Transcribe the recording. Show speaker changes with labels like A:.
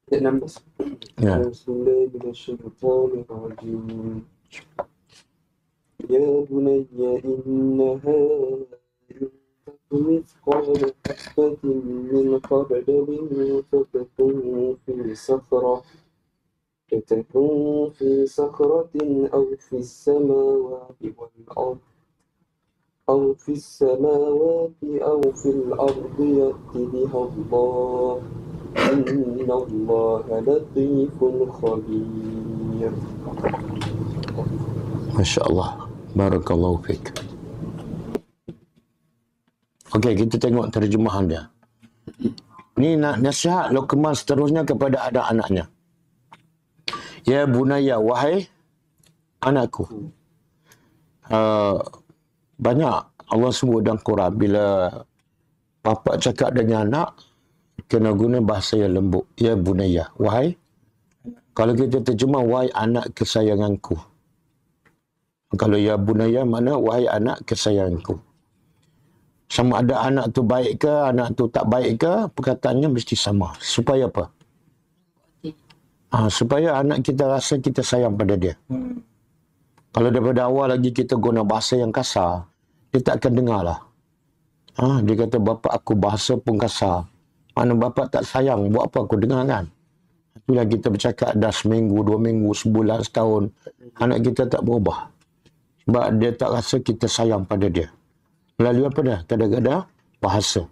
A: Ayat 16.
B: Ya.
A: Bismillah minasyaitonirrajim. Ya bunayya innaha مثقال حبة من خردل فتكون في صخرة أو في السماوات والأرض أو في الأرض يأت بها الله إن الله لطيف خبير.
B: Masya Allah. Barakallahu fiik. Okey, kita tengok terjemahan dia. Ini nasihat Luqman seterusnya kepada anak-anaknya. Ya bunaya, wahai anakku. Banyak Allah sebut dalam Quran bila bapa cakap dengan anak kena guna bahasa yang lembut. Ya bunaya, wahai. Kalau kita terjemah wahai anak kesayanganku. Kalau ya bunaya mana wahai anak kesayanganku. Sama ada anak tu baik ke, anak tu tak baik ke, perkataannya mesti sama. Supaya apa? Supaya anak kita rasa kita sayang pada dia. Kalau daripada awal lagi kita guna bahasa yang kasar, dia tak akan dengar lah. Dia kata, bapa aku bahasa pun kasar. Mana bapa tak sayang, buat apa aku dengar kan? Itulah kita bercakap dah seminggu, 2 minggu, sebulan, setahun. Anak kita tak berubah. Sebab dia tak rasa kita sayang pada dia. Melalui apa dah? Kadang-kadang bahasa.